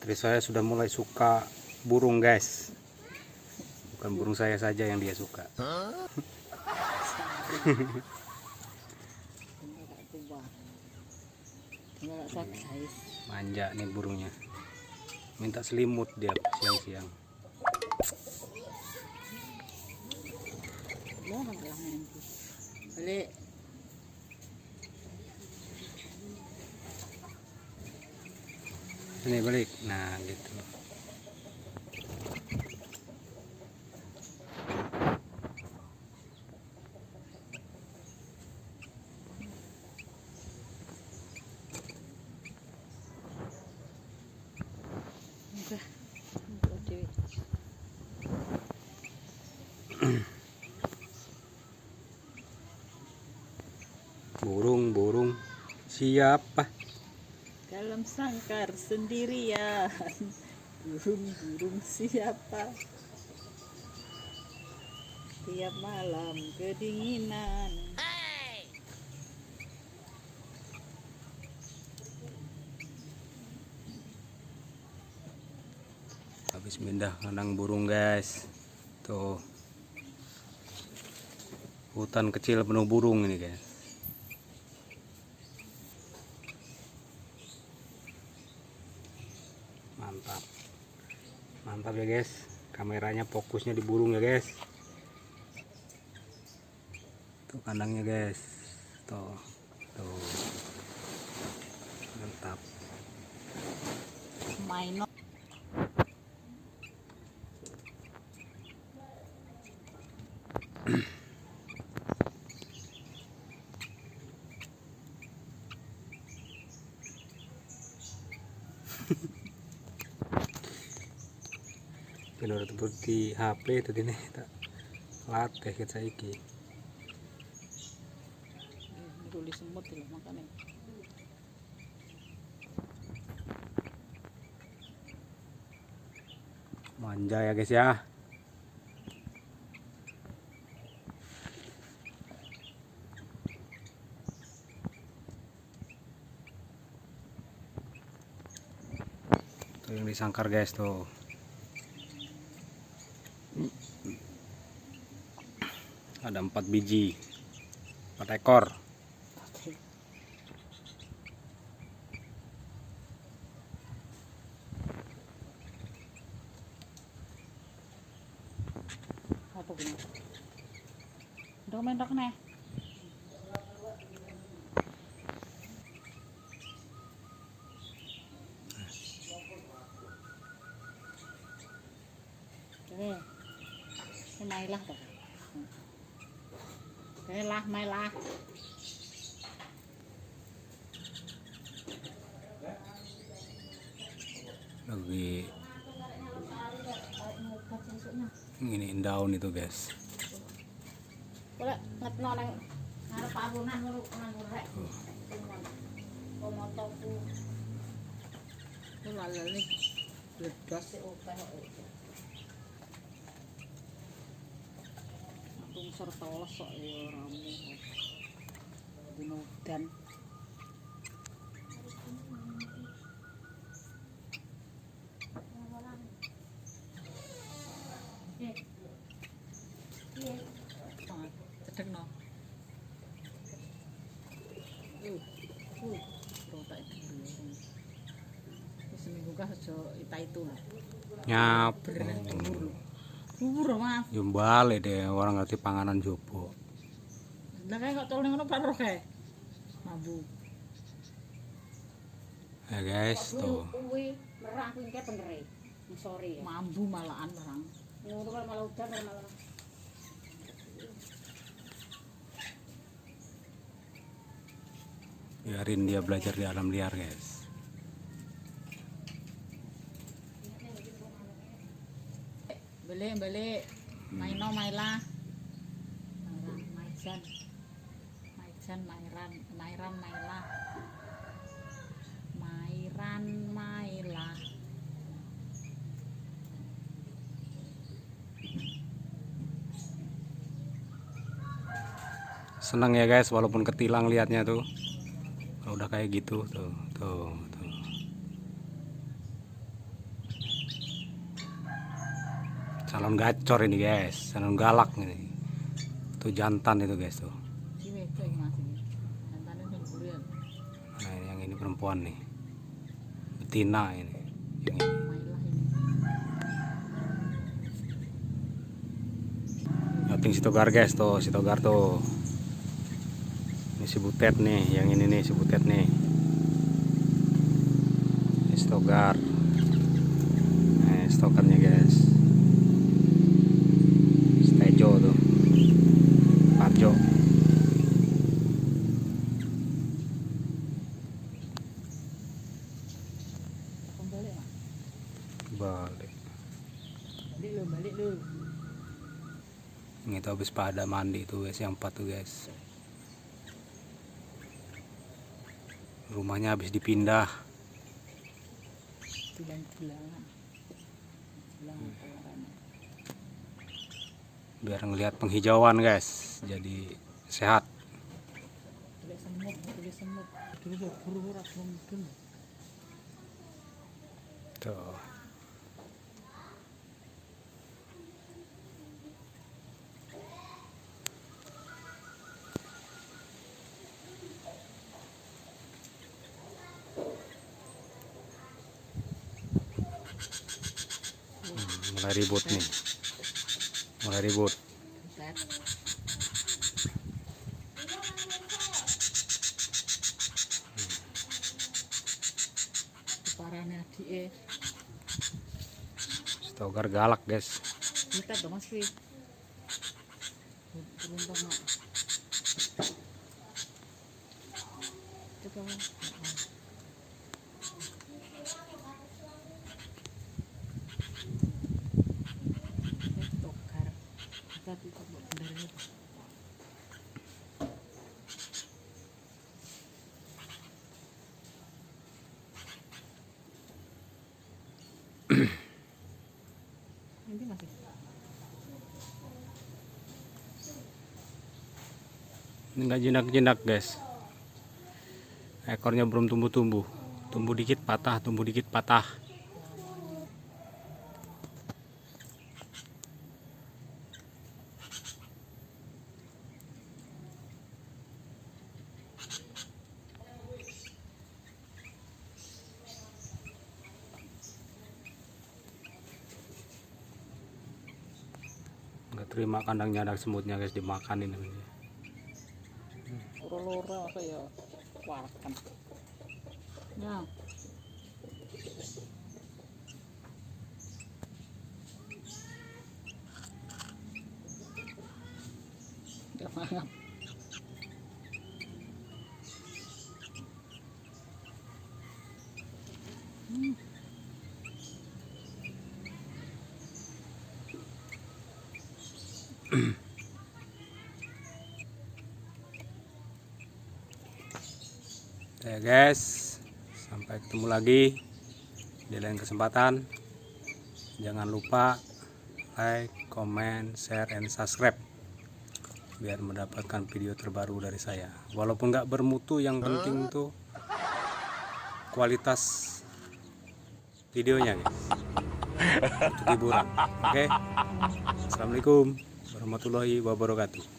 Istri saya sudah mulai suka burung, guys. Bukan burung saya saja yang dia suka. Manja nih burungnya. Minta selimut dia siang-siang. Balik. Ini balik. Nah, gitu. Burung siapa? Dalam sangkar sendirian. Burung siapa? Tiap malam kedinginan. Habis pindah kandang burung, guys. Tuh. Hutan kecil penuh burung ini, guys. Mantap. Mantap ya, guys. Kameranya fokusnya di burung ya, guys. Tuh kandangnya, guys. Tuh. Tuh. Mantap. Main. Bener seperti HP tadi nih tak latih kita saiki. Tulis semut lho makane. Manja ya, guys ya. Tuh yang disangkar, guys, tuh. Ada 4 biji, 4 ekor. Apa gini? Udah mentok nih. Ini mailah tuh. Mailah. Lagi nginiin daun itu, guys. Boleh ngetno nang ngarep abunan ngono nang rek. Komotoku. Lalane bebas oke kok. Langsung sertolos kok ya rame. Udan. Cedek no. Rotak itu. Seminggu kah aja itu lah. Nyaper. Bubur Mas. Yo balik deh orang ngerti panganan jopo. Lah kae kok tolong ngono Pak Roh kae. Mambu. Ya, guys, tuh. Kuwi merang kuwi ke bener e. Sore ya. Mambu malahan merang. Ngono kan malah udan malah. Biarin dia belajar di alam liar, guys. Balik. Maino mailah. Mairan mailah. Senang ya, guys, walaupun ketilang liatnya tuh. Kalau udah kayak gitu tuh. salon gacor ini guys, salon galak ini. Tuh jantan itu guys tuh. Nah ini yang ini perempuan nih, betina ini. Yang ini. Noting si Togar guys tuh, si Togar tuh. Ini si Butet nih, yang ini nih si Butet nih. Ini si Togar. Nah, stokernya guys. Stejo tuh. Parjo. Balik. Balik lu. Ini tuh habis pada mandi tuh guys, yang 4 tuh guys. Rumahnya habis dipindah. Biar ngelihat penghijauan guys, jadi sehat. Tuh. Mulai ribut nih, mulai ribut. Parahnya dia. Stoker galak guys. Kita tuh masih. Beruntung nak. Coba. Tapi kok bener itu. Ini masih. Ini nggak jinak-jinak guys. Ekornya belum tumbuh-tumbuh. Tumbuh dikit patah, tumbuh dikit patah. Nggak terima kandangnya ada semutnya guys, dimakanin namanya. Loro-loro saya wakan. Ya. Jangan. Ya guys, sampai ketemu lagi di lain kesempatan. Jangan lupa like, comment, share, and subscribe biar mendapatkan video terbaru dari saya. Walaupun nggak bermutu, yang penting tuh kualitas videonya guys. Untuk hiburan. Oke. Assalamualaikum warahmatullahi wabarakatuh.